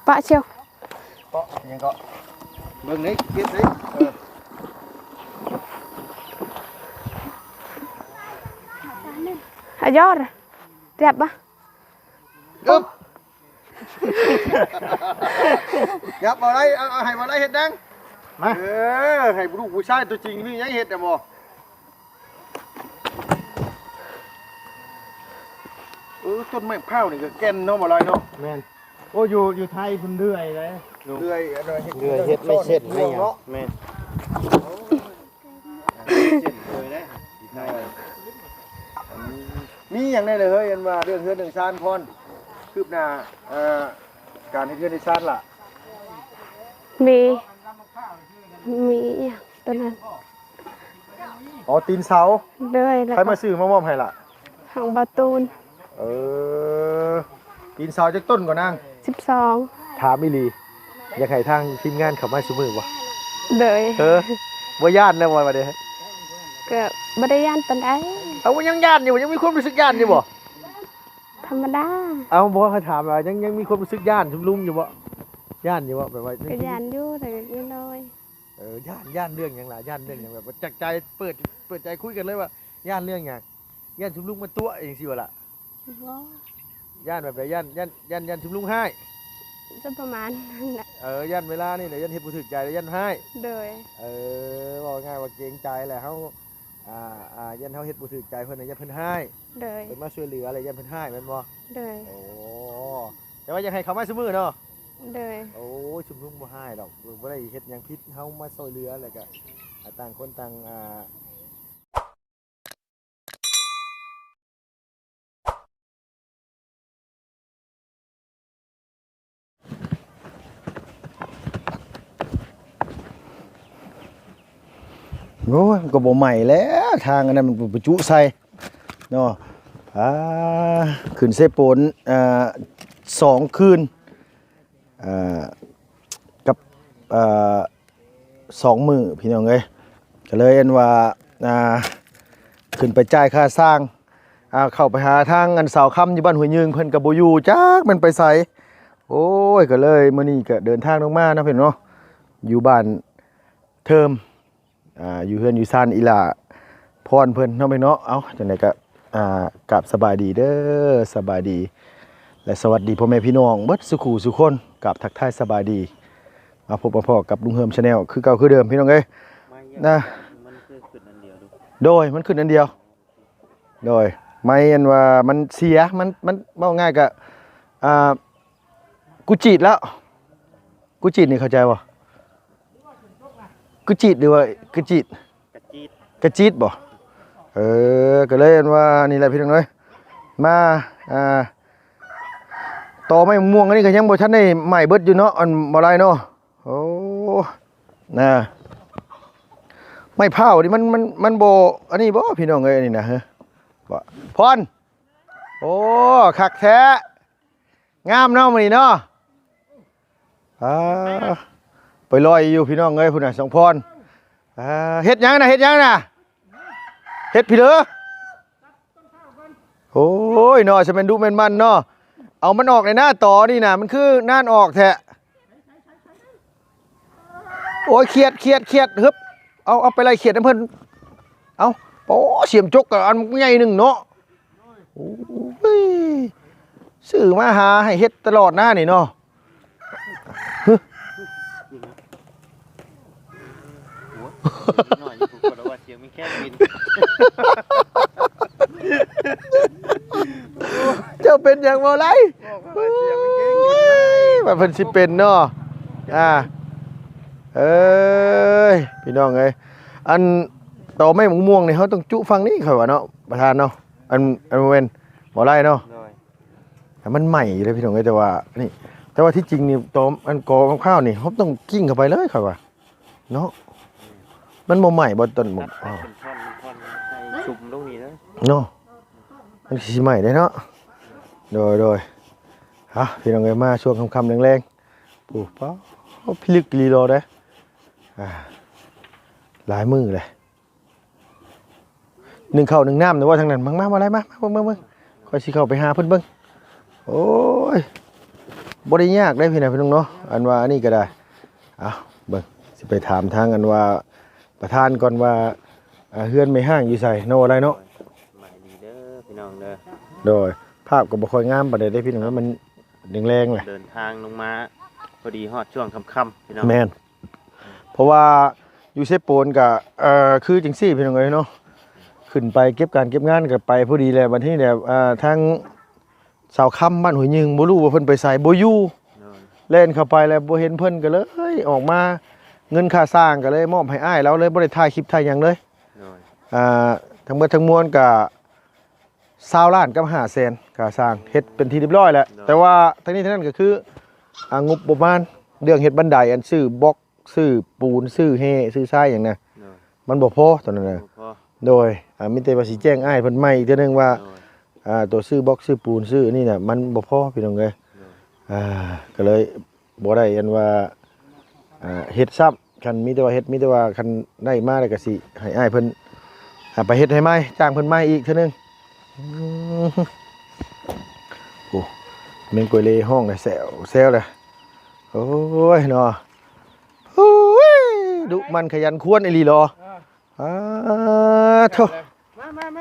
ปะเชียวเปาะยังก็เบิ่งนี้คิดสิยอดเรียบปะอึ๊บยับบ่ได้เอาให้บ่ได้เฮ็ดดังมาให้ลูกผู้ชายตัวจริงนี่ยังเฮ็ดได้บ่ต้นไม้พร้าวนี่ก็แก่นเนาะบ่ลอยเนาะแม่นโอ้อยู่ไทยเพิ่นเรื่อยเลยเรื่อยเฮ็ดไม่เสร็จไม่หยังแม่นมีอย่างได้เลยเฮ้ยอันว่าเรื่องเฮือนเรื่องชานพรคืบหน้าการให้เฮือนในชานล่ะมีตอนนั้นอ๋อตีนเสาด้วยใครมาซื้อมามอบให้ล่ะหางประตูนตีนเสาจากต้นก่อนนาง12ถามอีหลีอยากให้ทางทีมงานเข้ามาซุมื้อบ่เลยบ่ย่านนะบ่ว่าเด้ก็บ่ได้ย่านปานใดเอายังย่านอยู่ยังมีความรู้สึกย่านอยู่บ่ธรรมดาเอาบ่เขาถามว่ายังมีความรู้สึกย่านชุมลุงอยู่บ่ย่านอยู่บ่แบบว่าก็ย่านอยู่แต่น้อยย่านเรื่องหยังล่ะย่านเรื่องหยังแบบว่าจากใจเปิดใจคุยกันเลยว่าย่านเรื่องหยังย่านชุมลุงมาตัวจังซี่บ่ล่ะบ่ย่านแบบใดย่านชุมลุงให้จะประมาณนั้นแหละย่านเวลานี่แหละย่านเฮ็ดบ่ถูกใจแล้วย่านให้เลยว่าง่ายว่าเกรงใจแหละเฮาย่านเฮาเฮ็ดบ่ถูกใจเพิ่นน่ะย่านเพิ่นให้เลยเพิ่นมาช่วยเหลืออะไรย่านเพิ่นให้แม่นบ่เลยโอ้แต่ว่าอยากให้เขามาซุมื้อเนาะเลยโอ้ชุมลุงบ่ให้ดอกบ่ได้เฮ็ดหยังผิดเฮามาช่วยเหลือแล้วก็ต่างคนต่างโอ้ยก็บ่ใหม่แล้วทางอันนั้นมันประจุใส่เนาะขึ้นเซโปน2คืนกับ2มื้อพี่น้องเอ้ยก็เลยอันว่าขึ้นไปจ่ายค่าสร้างเข้าไปหาทางอันสาวค่ำอยู่บ้านห้วยยืงเพิ่นก็บ่อยู่จักมันไปไสโอ้ยก็เลยมื้อนี้ก็เดินทางลงมานะเพิ่นเนาะอยู่บ้านเทิมอยู่เฮือนอยู่ซ่านอีหล่าพรเพิ่นเนาะไปเนาะเอาจังได๋ก็กราบสบายดีเด้อสบายดีและสวัสดีพ่อแม่พี่น้องเบิดสุขุสุคนกราบทักทายสบายดีมาพบมาพอกับลุงเฮิม Channel คือเก่าคือเดิมพี่น้องเอ้ยนะมันคือขึ้นอันเดียวโดยมันขึ้นอันเดียวโดยไม่อันว่ามันเสียมันเว้าง่ายก็กูจีดแล้วกูจีดนี่เข้าใจบ่กุจิตหรือว่ากระจิตกระจิตบ่ก็เลยว่านี่แหละพี่น้องเอ้ยมาต่อไม้ม่วงอันนี้ก็ยังบ่ทันได้ใหม่เบิดอยู่เนาะอันบ่ไรเนาะโอ้น่ะไม้เผานี่มันบ่อันนี้บ่พี่น้องเอ้ยอันนี้นะฮะบ่พรโอ้คักแท้งามเนาะมื้อนี้เนาะไปลอยอยู่พี่น้องเอ้ยพุ่นน่ะสองพรเฮ็ดยังนะเฮ็ดพี่เหลือโอ้ยเนาะจะเป็นดูเป็นมันเนาะเอามันออกในหน้าต่อนี่นะมันคือน่านออกแท้โอ้ยเขียดฮึบเอาไปไล่เขียดน้ำเพิ่นเอาโอ้เสียมจกกับอันใหญ่หนึ่งเนาะโอ้ยซื้อมาหาให้เฮ็ดตลอดหน้านี่เนาะหน่อยถูกกระว่าเสียงมีแค่บินเจ้าเป็นอย่างไรว่าเพิ่นสิเป็นเนาะพี่น้องเอ้ยอันต่อไม้ม่วงนี่เขาต้องจุฟังนี่เขาว่าเนาะประธานเนาะอันเว้นบ่ไล่เนาะแต่มันใหม่เลยพี่น้องเอ้ยแต่ว่าที่จริงนี่ต่ออันกอข้าวนี่เขาต้องกิ้งเข้าไปเลยเขาว่าเนาะมันบ่ใหม่บ่ต้นบ่ชุบตรงนี้นะเนาะมันสิใหม่ได้เนาะโดยพี่น้องเอ้ยมาช่วงค่ำๆแรงๆปู่ป๊อพิลึกลีโลเด้หลายมือเลยหนึ่งข้าวหนึ่งน้ำแต่ว่าทางนั้นมาอะไรมาเบิ่งค่อยสิเข้าไปหาเพิ่นเบิ่งโอ้ย บ่ได้ยากได้พี่น้องพี่น้องเนาะอันว่าอันนี้ก็ได้เอาเบิ่งสิไปถามทางอันว่าประธานก่อนว่าเฮือนไม่ห้างอยู่ไสโนอะไรเนาะ สบายดีเด้อพี่น้องเด้อ โดยภาพก็บ่ค่อยงามปานใดเด้พี่น้องมันแรงๆแหละ เดินทางลงมาพอดีฮอดช่วงค่ำๆพี่น้อง แม่นเพราะว่าอยู่เซโปนก็คือจังซี่พี่น้องเอ้ยเนาะขึ้นไปเก็บการเก็บงานก็ไปพอดีแล้วบัดนี้เนี่ยทางสาวค่ำบ้านห้วยยึงบ่รู้ว่าเพิ่นไปไสบ่อยู่ โดย เล่นเข้าไปแล้วบ่เห็นเพิ่นก็เลยออกมาเงินค่าสร้างก็เลยมอบให้อ้ายแล้วเลยบ่ได้ถ่ายคลิปถ่ายหยังเลย โดย ทั้งหมดทั้งมวลก็20ล้านกับ500,000ค่าสร้างเฮ็ดเป็นที่เรียบร้อยแล้วแต่ว่าทั้งนี้ทั้งนั้นก็คืองบประมาณเรื่องเฮ็ดบันไดอันซื้อบล็อกซื้อปูนซื้อเฮซื้อทรายหยังน่ะ โดย มันบ่พอตอนนั้นน่ะ พอ โดยมีแต่ว่าสิแจ้งอ้ายเพิ่นใหม่อีกเทื่อนึงว่า โดย ตัวซื้อบล็อกซื้อปูนซื้อนี่น่ะมันบ่พอพี่น้องเอ้ย โดย ก็เลยบ่ได้อันว่าเฮ็ดซับคันมีแต่ว่าเฮ็ดมีแต่ว่าคันได้มาแล้วก็สิให้อ้ายเพิ่นไปเฮ็ดให้ใหม่จ้างเพิ่นใหม่อีกเทื่อนึงโอ้เมงกวยเลห้องเลยแซวเลยโอ้ยเนาะโอ้ยดุมันขยันควรไอ้ลีรอโธ่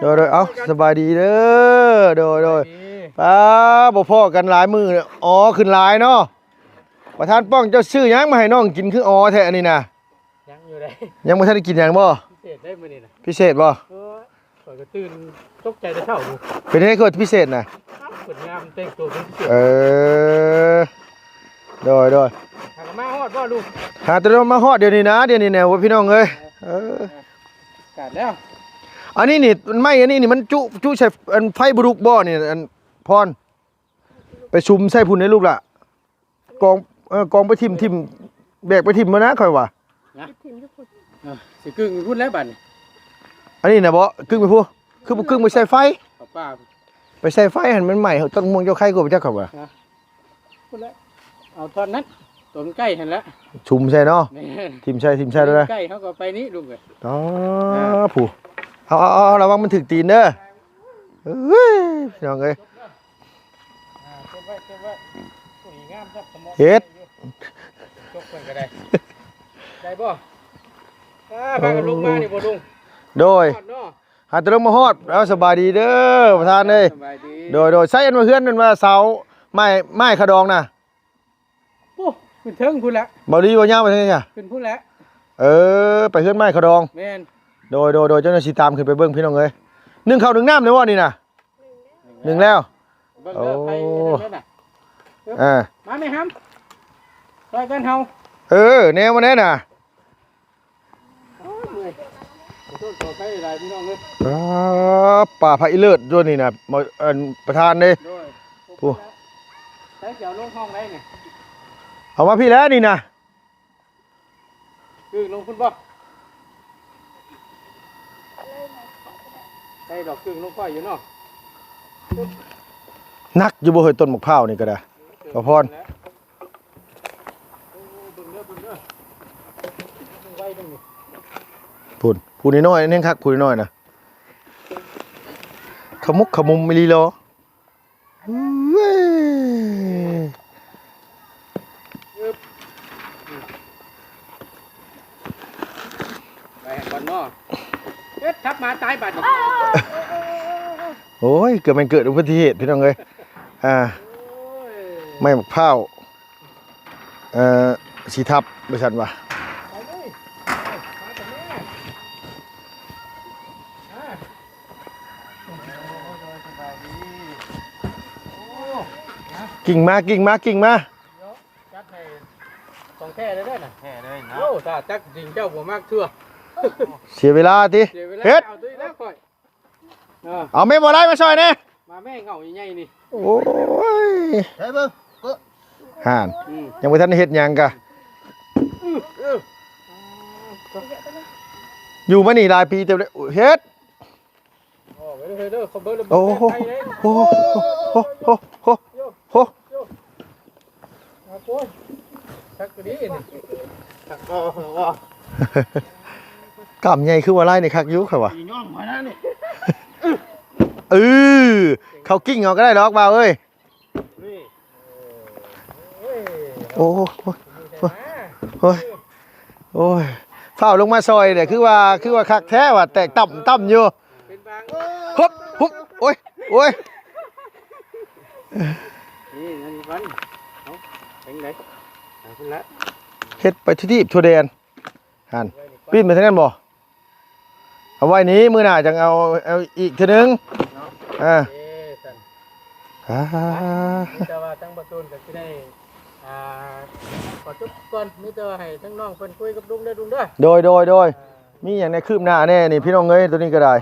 โดยเอ้าสบายดีเด้อโดยป้าบ่พอกันหลายมื้อเนี่ยอ๋อขึ้นหลายเนาะประธานป้องเจ้าซื้อหยังมาให้น้องกินคืออ๋อแท้อันนี้น่ะ ยังอยู่ได้ ยังบ่ทันได้กินหยังบ่ พิเศษได้มื้อนี้นะ พิเศษบ่ ข่อยก็ตื่นตกใจแต่เช้าอยู่ เป็นไงคือพิเศษน่ะ เปิดงามแต่งตัวเป็นพิเศษ โดย หากมาฮอดบ่ลูก หาแตเรามาฮอดเดี๋ยวนี้นะเดี๋ยวนี้แนวว่าพี่น้องเอ้ย กาดแล้ว อันนี้นี่มันไม่อันนี้นี่มันจุใส่อันไฟบุรุกบ่นี่อันพรไปชุมใส่พุ่นให้ลูกล่ะกองไปทิมแบกไปทิมมานะค่อยว่า สิกึ่งพูดแล้วบัดนี้ อันนี้นะบ่กึ่งไปพูคือบ่กึ่งไปใส่ไฟ ป้า ไปใส่ไฟหันมันใหม่ต้นม่วงเจ้าไข่กูไปจักเขาว่า พูดแล้วเอาตอนนั้นต้นใกล้หั่นแล้ว ชุมใส่เนาะ นี่ ทิมใส่ด้วยนะ ใกล้เขาก็ไปนี้ลูกเอ้ย อ๋อผู้เอาระวังมันถึกตีนเด้อเฮ้ยพี่น้องเอ้ย เก็บไว้สวยงามจับสมอง เฮ็ด จกเพิ่นก็ได้ได้บ่พากันลงมานี่บ่ลุง โดย ฮอดเนาะ หาแตลงมาฮอดเอาสบายดีเด้อประธานเอ้ย สบายดี โดยใช้อันมาเฮือนนั่นว่าเสาไม้ขะดองน่ะ โอ้ขึ้นเทิงพุ่นแล้ว บ่ดีบ่ยาวไปทางนี้จ้ะ ขึ้นพุ่นแล้ว ไปเฮือนไม้ขะดอง แม่น โดยเจ้าหน้าที่ตามขึ้นไปเบิ่งพี่น้องเอ้ยนึ่งข้าวนึ่งน้ำได้บ่นี่น่ะนึ่งแล้ว เบิ่งเด้อ โอ้ ไปเด้อน่ะ มาไหมครับซอยกันเฮา แนวมาแน่น่ะ โอ้ยเมื่อยขอโทษขอไปหลายพี่น้องเลย ป่าพระอิเลิศด้วยนี่น่ะประธานเด้ โดย โอ้ ใช้เกี่ยวลงห้องได้ไง เอามาพี่แล้วนี่น่ะ คือลงคุณบ่ใส่ดอกกึ่งลงค่อยอยู่เนาะ นักอยู่บ่เฮ้ยต้นมะพร้าวนี่ก็ได้ ขอพร โอ้เบิ่งเด้อเบิ่งเด้อไว้ตรงนี้ พูดน้อยๆนี่คักพูดน้อยๆน่ะขมุกขมุมมิลีโลเว้ย ไปแห่งก่อนเนาะเอ๊ะทับมาตายบัดนี้ โอ้ยเกิดอุบัติเหตุพี่น้องเอ้ยโอ้ย ไม่มะพร้าวสีทับบ่ซั่นว่า ไปเลยมาแต่แม่สบายดีโอ้ กิ่งมา จัดให้ของแท้เลยเด้อน่ะ แค่เลยเนาะ โอ้ถ้าจักจริงเจ้าบ่มากเทื่อ เสียเวลาติ เดี๋ยวเวลา เฮ็ด เอาตัวนี้แล้วก่อย เอาแม่บ่ไล่มาซอยแน่ มาแม่เหงาใหญ่ๆนี่ โอ้ย ใช่เบิ่ง ห่าน อืม ยังบ่ทันได้เฮ็ดหยังกะอยู่มานี่หลายปีเต็มเลยเฮ็ด โอ้ไปเด้อเขาเบิ่งแล้ว โอ้โห ไปเลย โอ้โหโอ้โหโอ้โห เอาโอ้ยชักกระดีนี่ ก็ กำใหญ่คือว่าไล่นี่คักอยู่ค่ะว่ะ อีย่องมาแล้วนี่ เขากิ้งเอาก็ได้ดอกบ่าวเอ้ย นี่ โอ้โอ้ยโอ้ยเฝ้าลงมาซอยเนี่ยคือว่าคักแท้ว่ะแตกต่ำอยู่ เป็นบาง ฮึบฮึบโอ้ยโอ้ย นี่นั่นวันเอาเป็นไงเอาขึ้นละ เฮ็ดไปที่ทั่วแดนหันปีนไปทางนั้นบ่เอาไว้นี้มื้อหน้าจังเอาอีกเทื่อนึงอ่า เอ๊ะสัน อ่า มีแต่ว่าทั้งประตูนก็สิได้ขอจบก่อนมีแต่ว่าให้ทั้งน้องเพิ่นคุยกับลุงเด้อลุงเด้อ โดยมีอย่างในคืบหน้าแน่นี่พี่น้องเอ้ยตัวนี้ก็ได้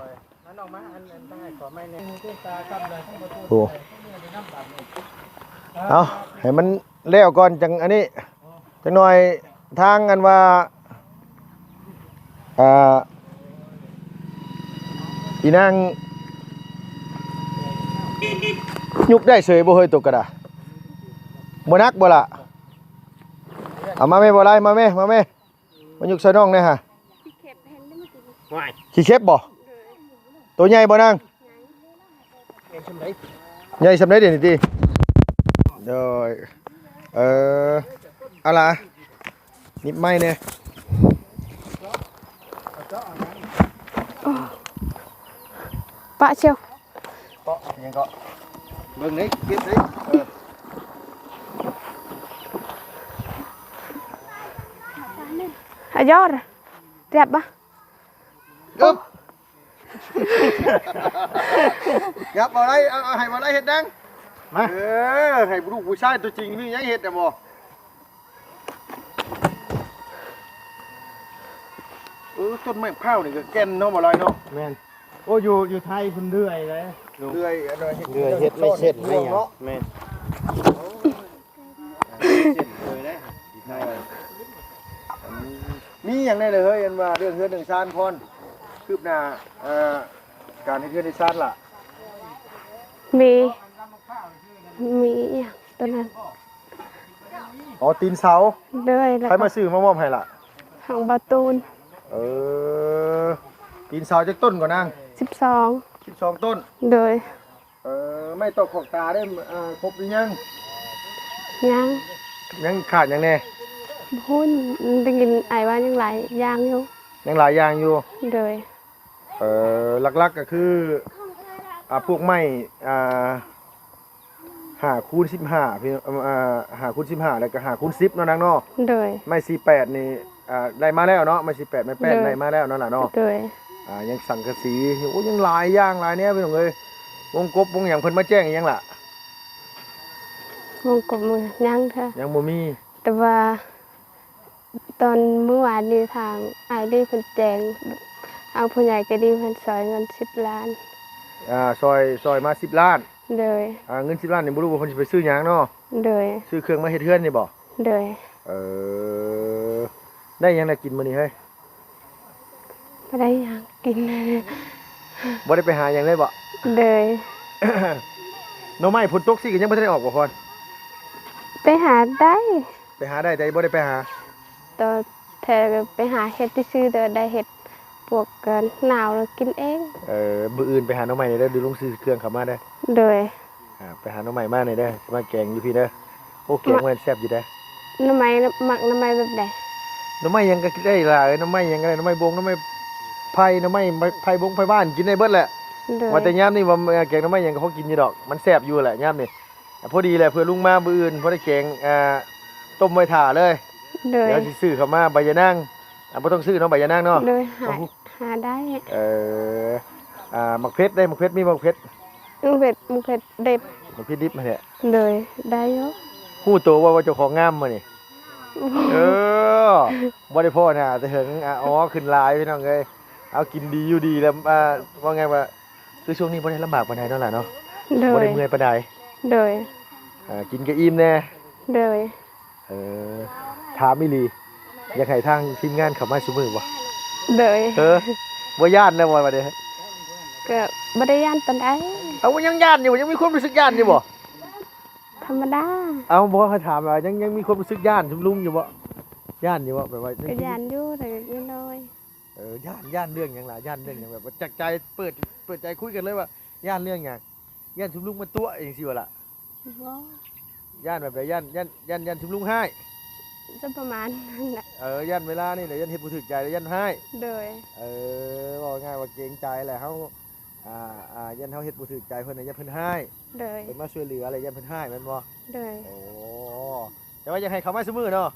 อันออกมาอันได้ขอไม่แน่มีตาครับเลยทั้งประตู โอ้เอาให้มันแล้วก่อนจังอันนี้จังหน่อยทางกันว่าอีนางยุบได้เสยบ่เฮยตกกระดาบ่นักบ่ล่ะเอามาแม่บ่ไรมาแม่มายุกใส่น้องแน่ฮะ เข็บเห็นได้มากิน ห่วย ขี้เข็บบ่ตัวใหญ่บ่นาง เป็นชมไหน ใหญ่สำเร็จเดี๋ยวนี้ติโดยเอาล่ะนิบไม้เนี่ย ปะเชียว เกาะยังเกาะเบิ่งนี่เก็บนี่ ยอดเจ็บปะ อึ๊บยับบ่ได้เอาให้บ่ได้เฮ็ดดังมาให้ลูกผู้ชายตัวจริงมีหยังเฮ็ดอ่ะบ่ต้นไม้ข้าวนี่ก็แก่นเนาะบ่ลอยเนาะ แม่นโอ้อยู่ไทยคุณเรื่อยเลย เลื่อยอะไร เรื่อยเฮ็ดไม่เสร็จไม่หยัง เนาะ แม่น มีหยังได้เลยเฮ้ยอันว่าเรื่องเฮือนเรื่องชานพรคืบหน้าการให้เฮือนในชานล่ะ มีอย่างตัวนั้น อ๋อตีนเสา เลยแล้ว ใคร ก็ มาซื้อมามอบให้ล่ะ ของบาตูน ตีนเสาจากต้นก่อนนาง 12 12ต้น โดย ไม่ตกขอกตาได้ครบหรือยัง ยัง ยังขาดยังแน่ หุ้นได้กินไอว่ายังหลายอย่างอยู่ ยังหลายอย่างอยู่ โดย หลักๆก็คือพวกไม้5x15พี่5x15แล้วก็5x10เนาะนางเนาะ โดย ไม้48นี่ได้มาแล้วเนาะไม้18ไม้8ได้มาแล้วเนาะล่ะเนาะ โดย ยังสังกะสีโอ้ยังหลายอย่างหลายแนวพี่น้องเอ้ยวงกบวงหยังเพิ่นมาแจ้งอีหยังล่ะ วงกบมือยังเถอะ ยังบ่มี แต่ว่า ตอนเมื่อวานนี้ทางไอรีเพิ่นแจงเอาผู้ใหญ่ก็ดีเพิ่นซอยเงิน10 ล้าน ซอยมา10 ล้าน โดย เงิน10 ล้านนี่บ่รู้ว่าเพิ่นสิไปซื้อหยังเนาะ โดย ซื้อเครื่องมาเฮ็ดเฮือนนี่บ่ โดย ได้หยังได้กินมื้อนี้เฮ้ย ไม่ได้หยังกิน บ่ได้ไปหาหยังเลยบ่ โดย หน่อไม้ฝนตกสิก็ยังบ่ทันได้ออกบ่พร ไปหาได้ ไปหาได้แต่บ่ได้ไปหา ต่อเธอไปหาเห็ดที่ซื้อแต่ได้เห็ดพวกกันหนาวแล้วกินเอง มื้ออื่นไปหาหน่อไม้ได้เด้อดูลงซื้อเครื่องเข้ามาได้ โดย ไปหาหน่อไม้มาหน่อยเด้อมาแกงอยู่พี่เด้อโอ้แกงมันแซ่บอยู่เด้อ น้ำไม้หมักน้ำไม้แบบใด หน่อไม้หยังก็ได้ล่ะหน่อไม้หยังก็ได้หน่อไม้บงหน่อไม้ไผ่หน่อไม้ไผ่บงไผ่บ้านกินได้เบิดแหละ โดย ว่าแต่ยามนี่ว่าแกงหน่อไม้หยังก็พอกินอยู่ดอกมันแซ่บอยู่แหละยามนี่พอดีแหละเพื่อลุงมามื้ออื่นพอได้แกงต้มไว้ท่าเลย โดย เดี๋ยวสิซื้อเข้ามาใบยะนางบ่ต้องซื้อเนาะใบยะนางเนาะ โดยหาได้ หมักเพชรได้หมักเพชรมีหมักเพชร มึงเผ็ดเด็บ หมักเพชรดิบมาเนี่ย โดยได้เยอะ ฮู้ตัวว่าเจ้าของงามมานี่บ่ได้พ่อน่ะแต่เหิงขึ้นหลายพี่น้องเอ้ยเอากินดีอยู่ดีแล้วว่าไงว่าคือช่วงนี้บ่ได้ลำบากปานใดเนาะล่ะเนาะ โด บ่ ย ได้เมื่อยปานใด โดย กินก็อิ่มแน่ โดย ถามอีหลีอยากให้ทางทีมงานเข้ามาซุมื้อบ่ โดย บ่ย่านนะบ่ว่าเด้ ก็บ่ได้ย่านปานใด เอายังย่านอยู่ยังมีความรู้สึกย่านอยู่บ่ ธรรมดา เอาบ่เขาถามว่ายังมีความรู้สึกย่านชุมลุงอยู่บ่ย่านอยู่บ่แบบว่า ก็ย่านอยู่แต่ก็น้อย ย่านเรื่องหยังล่ะย่านเรื่องหยังแบบว่าจากใจเปิดใจคุยกันเลยว่าย่านเรื่องหยังย่านชุมลุงมาตัวเองสิว่าล่ะ บ่ ย่านแบบใดย่านชุมลุงให้ จะประมาณนั้นแหละ ย่านเวลานี่แหละย่านเฮ็ดบ่ถูกใจแล้วย่านให้ โดย ว่าง่ายว่าเกรงใจแหละเฮาย่านเฮาเฮ็ดบ่ถูกใจเพิ่นน่ะย่านเพิ่นให้ โดย เพิ่นมาช่วยเหลืออะไรย่านเพิ่นให้แม่นบ่ โดย โอ้แต่ว่าอยากให้เขามาซุมื้อเนาะ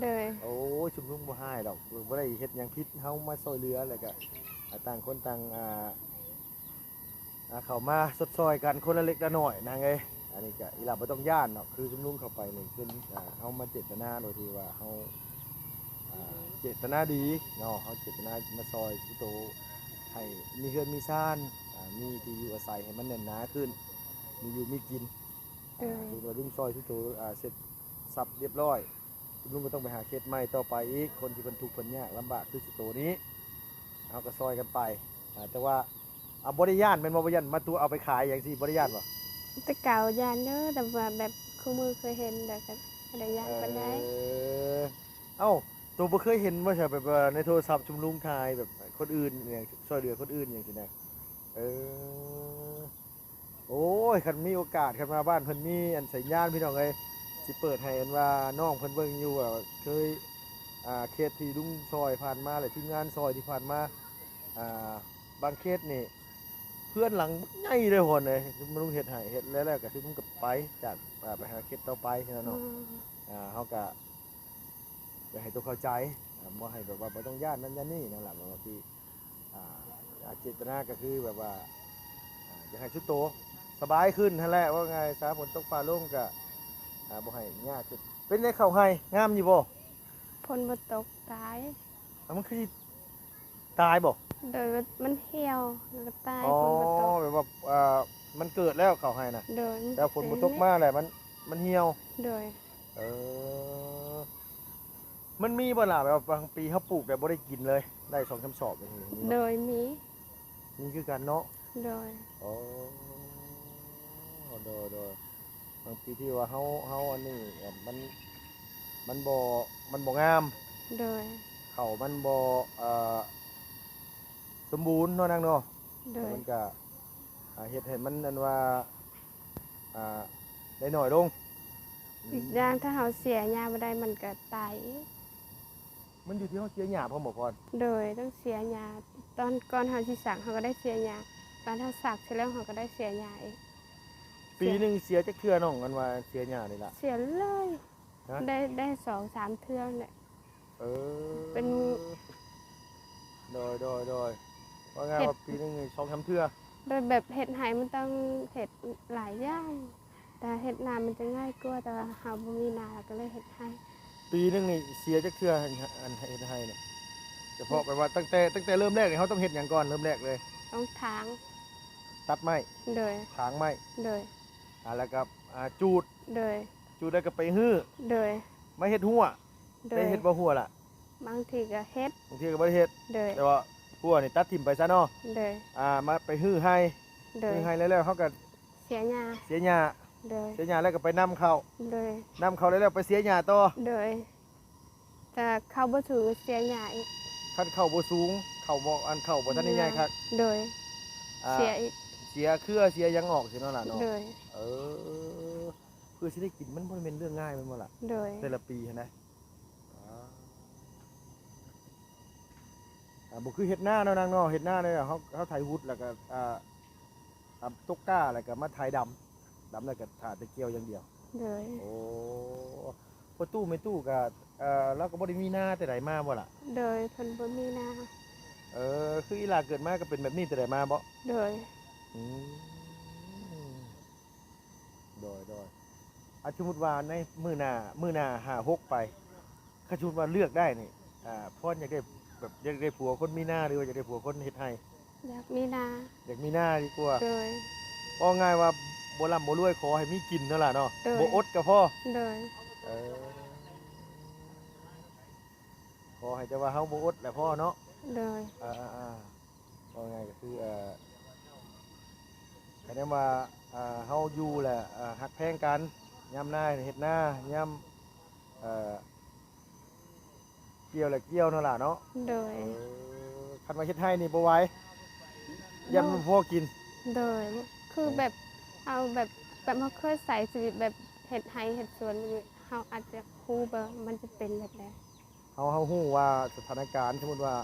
โดย โอ้ยชุมลุงบ่ให้ดอกบ่ได้เฮ็ดหยังผิดเฮามาช่วยเหลือแล้วก็ต่างคนต่างเข้ามาสดซอยกันคนละเล็กละน้อยนางเอ้ยอันนี้ก็อีหลาบ่ต้องย่านเนาะคือชุมลุงเข้าไปนี่คือเฮามาเจตนาโดยที่ว่าเฮาเจตนาดีเนาะเฮาเจตนามาซอยสิโตให้มีเฮือนมีซ่านมีที่อยู่อาศัยให้มันแน่นหนาขึ้นมีอยู่มีกิน คือว่าลุงซอยสิโตเสร็จสับเรียบร้อยลุงก็ต้องไปหาเคสใหม่ต่อไปอีกคนที่เพิ่นทุกข์เพิ่นยากลำบากคือสิโตนี้เฮาก็ซอยกันไปแต่ว่าบ่ได้ย่านแม่นบ่ย่านมาตัวเอาไปขายอย่างซี่บ่ได้ย่านบ่ แต่เก่ายานเด้อแต่ว่าแบบคู่มือเคยเห็นแต่ก็บ่ได้ยานปานใด เอ้าตัวบ่เคยเห็นว่าใช่แบบว่าในโทรศัพท์ชุมลุงถ่ายแบบคนอื่นอย่างช่วยเหลือคนอื่นอย่างซี่นะเออโอ้ยคันมีโอกาสคันมาบ้านเพิ่นมีอันสัญญาณพี่น้องเอ้ยสิเปิดให้อันว่าน้องเพิ่นเบิ่งอยู่ว่าเคยเคสที่ลุงซอยผ่านมาหรือทีมงานซอยที่ผ่านมาบางเคสนี่เพื่อนหลังใหญ่เลยคนเลยลุงเฮ็ดให้เฮ็ดแล้วก็สิลุงก็ไปจากไปหาเคสต่อไปเนาะ อื เนาะ ม เขาก็อยากให้ตัวเข้าใจบ่ให้แบบว่าบ่ต้องย่านนั่นย่านนี่นั่นแหละบางทีเจตนาก็คือแบบว่าอยากให้ชุดโตสบายขึ้นนั่นแหละว่าไงสาฝนตกฟ้าลงก็บ่ให้ยากขึ้นเป็นได้เข้าให้งามอยู่บ่ พลบ่ตกตาย มันคือตายบ่ โดยว่ามันเหี่ยวแล้วก็ตาย อ๋อ พลบ่ตก แบบว่ามันเกิดแล้วเข้าให้น่ะ โดย แต่ฝนบ่ตกมาแหละมันเหี่ยว โดย เออมันมีบ่ล่ะแบบว่าบางปีเขาปลูกแบบบ่ได้กินเลยได้2-3 สอบอย่างนี้มี โด บ่ ยมี มีคือกันเนาะ โดย อ๋อโดยบางปีที่ว่าเฮาอันนี้มันบ่งาม โดย เขามันบ่สมบูรณ์เนาะนางเนาะ โด แต่ ย มันก็เฮ็ดให้มันอันว่าได้น้อยลง อีกอย่างถ้าเราเสียยาบ่ได้มันก็ตาย มันอยู่ที่เฮาเสียหญ้าพร้อมบ่พร โดยต้องเสียยาตอนก่อนเฮาสิสักเขาก็ได้เสียยาตอนเฮาสักเสร็จแล้วเขาก็ได้เสียยาอีก ปีหนึงเสียจักเทื่อน้องกันว่าเสียหญ้านี่ล่ะ เสียเลย ฮะ ได้2-3 เทื่อแหละ เออ เป็น โดยว่าไงว่าปีหนึงนี่2-3 เทื่อ โดยแบบเห็ดไหมันต้องเห็ดหลายอย่างแต่เห็ดนามันจะง่ายกว่าแต่ว่าเฮาบ่มีนาก็เลยเห็ดให้ ปีหนึงนี่เสียจักเทื่ออันเฮ็ดให้เนี่ยเฉพาะแบบว่าตั้งแต่เริ่มแรกนี่เขาต้องเฮ็ดหยังก่อนเริ่มแรกเลย ต้องทาง ตัดไม้ โดย ถางไม้ โดย แล้วก็จูด โดย แล้วก็ไปฮื้อ โดย ไม่เฮ็ดหัว โด ได้ ย เฮ็ดบ่หัวล่ะ บางทีก็เฮ็ด บางทีก็บ่ได้เฮ็ด โดย แต่ว่าหัวนี่ตัดทิ่มไปซะเนาะ โดย มาไปฮื้อให้ โดย ฮื้อให้แล้วเขาก็ เสียยา เสียหญ้า โดย เสียหญ้าแล้วก็ไปนำเข้า โดย นำเข้าแล้วไปเสียหญ้าต่อ โดยแต่เข้าบ่ถึงเสียยาอีก คันเข้าบ่สูงเข้าบ่ทันได้ใหญ่คัก โดย อ่า เสียอีก เสียเครือเสียหยังออกสิเนาะล่ะเนาะ โดย เออเพื่อสิได้กินมันบ่แม่นเรื่องง่ายแม่นบ่ล่ะ โดย แต่ละปีเห็นไหมบุคือเห็ดหน้าเนาะนางเนาะเห็ดหน้าเลยอะเขาไถหุดแล้วก็ตกก้าแล้วก็มาไถดำแล้วก็ถาตะเกียวอย่างเดียว โดย โอ้พอตู้ไม่ตู้ก็เราก็บ่ได้มีหน้าแต่ใดมาบ่ล่ะ โดยเพิ่นบ่มีนา คืออีหลาเกิดมาก็เป็นแบบนี้แต่ใดมาบ่ โดย อืมโดยสมมุติว่าในมื้อหน้า5-6ไปถ้าสมมุติว่าเลือกได้นี่พ่ออยากได้แบบอยากได้ผัวคนมีหน้าหรือว่าอยากได้ผัวคนเฮ็ดให้ อยากมีนา อยากมีหน้าดีกว่า โดย เอาง่ายว่าบ่ร่ำบ่รวยขอให้มีกินนั่นล่ะเนาะ เออ บ่อดก็พอ โดย เออขอให้แต่ว่าเฮาบ่อดแหละพ่อเนาะ โดย เอาง่ายก็คือคะแนนว่าเฮาอยู่แหละฮักแพงกันยามหน้าเฮ็ดหน้ายามเกี่ยวแหละเกี่ยวนั่นล่ะเนาะ โดย คันว่าเฮ็ดให้นี่บ่ไหวยันมันพอกิน โดยคือแบบเอาแบบเขาเคยใส่ชีวิตแบบ เฮ็ดไร่เฮ็ดสวนเฮาอาจจะฮู้ว่ามันจะเป็นแบบใด เฮาฮู้ว่าสถานการณ์สมมุติว่า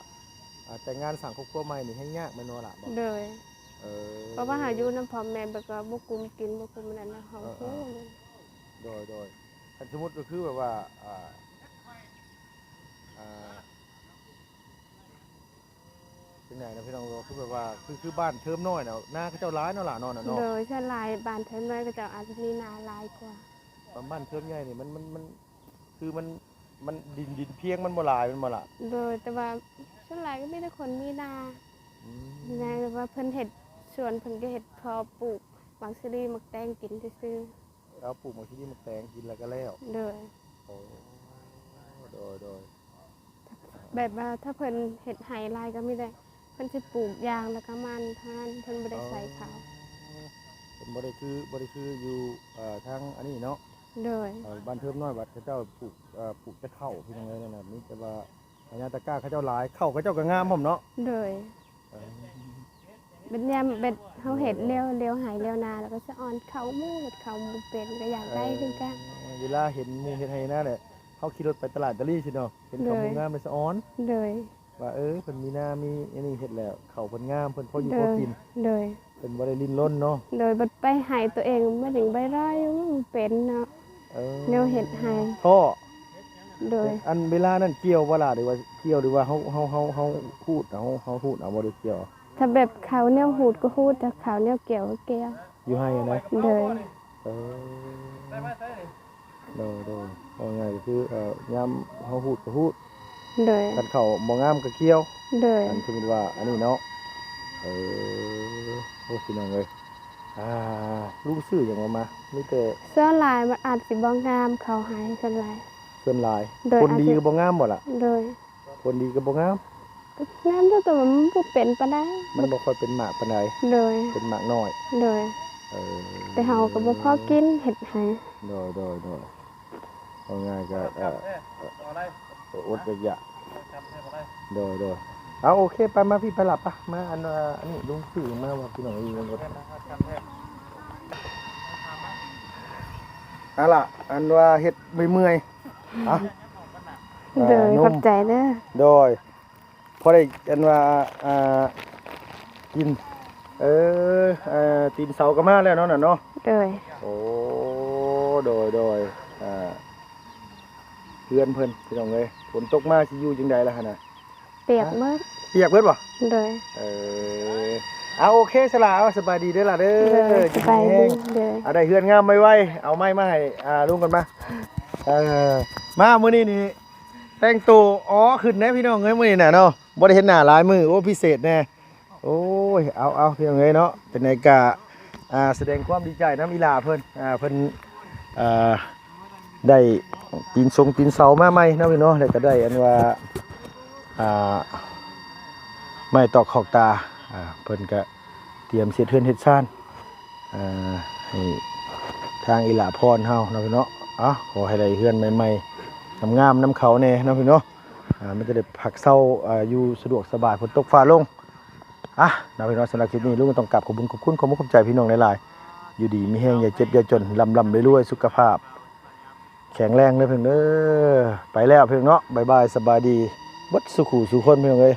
แต่งงานสร้างครอบครัวใหม่นี่แฮงยากแม่นบ่ล่ะบ่ โดย เออ เพราะว่าหาอยู่นำพ่อแม่แบบก็บ่กุมกินบ่กุมอันนั้นนะเฮาฮู้เลย โดยถ้าสมมุติก็คือแบบว่าเป็นไงนะพี่น้องคือแบบว่าคือบ้านเทิมน้อยน่ะนาเขาเจ้าหลายเนาะล่ะเนาะน่ะเนาะ โดยถ้าหลายบ้านเทิงน้อยก็จะอาจจะมีนาหลายกว่า บ้านเทิมใหญ่นี่มันคือมันดินเพียงมันบ่หลายมันบ่ล่ะ โดยแต่ว่าส่วนหลายก็มีแต่คนมีนา อืม นาแบบว่าเพิ่นเฮ็ดสวนเพิ่นก็เฮ็ดพอปลูกบางซีรีมักแตงกินซื่อ แล้วปลูกมาที่นี่มันแตงกินแล้วก็แล้ว ๆโดย โอ้โดย แบบว่าถ้าเพิ่นเฮ็ดไร่หลายก็ไม่ได้เพิ่นสิปลูกยางแล้วก็มันเท่านั้นเพิ่นบ่ได้ใส่ข้าว เป็นบ่ได้คืออยู่ทางอันนี้เนาะ โดย บ้านเทิมน้อยวัดเขาเจ้าปลูกแต่ข้าวพี่น้องเอ้ยนั่นน่ะมีแต่ว่าอันนี้ตะกร้าเขาเจ้าหลายข้าวเขาเจ้าก็งามพร้อมเนาะ โดยเป็นยามเบ็ดเฮาเฮ็ดเลี้ยวหายเลี้ยวนาแล้วก็สะออนเขาหมู่เฮ็ดเขาหมู่เป็นก็อยากได้คือกัน เวลาเห็นหมู่เฮ็ดให้นะแหละเขาขี่รถไปตลาดตะลี่สิเนาะเห็นเขาหมู่งามไปสะออน โดย ว่าเพิ่นมีนามีอันนี้เฮ็ดแล้วเขาเพิ่นงามเพิ่นพออยู่พอกิน โดย เพิ่นบ่ได้ลิ้นล้นเนาะ โดยบัดไปหายตัวเองไม่ถึงใบไร่มันเป็นเนาะ แนวเฮ็ดให้ ท่อ โดย อันเวลานั้นเกี่ยวบ่ล่ะหรือว่าเกี่ยวหรือว่าเฮาพูดเฮาพูดเอาบ่ได้เกี่ยว ถ้าแบบเขาวแนวหูดก็หูดแต่เขาวแนวเกี่ยวก็เกี่ยว อยู่ให้นะ โดย เออโดยว่าไงก็คือยามเฮาพูดก็พูด โดย กันเข้าบ่งามก็เกี่ยว โดย อันคือว่าอันนี้เนาะโอ้พี่น้องเอ้ยลุงซื้อหยังมามีแต่ เสื้อลายมันอาจสิบ่งามเขาหายกันลาย ส่วนหลาย โดย คนดี อาจจะ ก็บ่งามบ่ล่ะ โดย คนดีก็บ่งาม งามแต่ว่ามันบ่เป็นปานใด มันบ่ค่อยเป็นหมากปานใด โดย เป็นหมากน้อย โดย เออ แต่เฮาก็บ่พอกินเฮ็ดให้ โดยเอาง่ายก็อดอยากโดยเอาโอเคไปมาพี่ไปหลับปะมาอันนี้ลุงซื้อมาว่าพี่น้องอีกรถล่ะอันว่าเฮ็ดเมื่อยๆอ่ะ โดยขอบใจเด้อ โดยพอได้อันว่ากินตีนเสาก็มาแล้วเนาะน่ะเนาะ โดย โอ้โดยเพื่อนเพิ่นพี่น้องเอ้ยฝนตกมาสิอยู่จังไดล่ะหั่นน่ะ เปียกหมด เปียกเบิดบ่ โดย เอาโอเคสละเอาสบายดีเด้อล่ะเด้ โด อย สบายดีโดย ได้เฮือนงามไวๆเอาไม้มาให้ลุงกันมามามื้อนี้นี่แต่งตัวขึ้นแน่พี่น้องเอ้ยมื้อนี้น่ะเนาะบ่ได้เห็นหน้าหลายมื้อโอ้พิเศษแน่โอ้ยเอาพี่น้องเอ้ยเนาะเป็นไงกะแสดงความดีใจน้ำอีหลาเพิ่นเพิ่นได้ตีนเสามาใหม่เนาะพี่เนาะแล้วก็ได้อันว่าไม้ตอกขอกตาเพิ่นก็เตรียมเฮ็ดเฮือนเฮ็ดซ่านให้ทางอีหลาพรเฮาเนาะพี่เนาะขอให้ได้เฮือนใหม่ๆงามๆน้ำเขาแน่เนาะพี่เนาะมันจะได้พักเซาอยู่สะดวกสบายฝนตกฟ้าลงเนาะพี่เนาะสำหรับคลิปนี้ลุงก็ต้องกราบขอบคุณขอบใจพี่น้องหลายๆอยู่ดีมีแห้งอย่าเจ็บอย่าจนลำรวยๆสุขภาพแข็งแรงเลยเพิ่นไปแล้วเพิ่นเนาะบ๊ายบายสบายดีบัดสุขุสุคนเพิ่นเอ้ย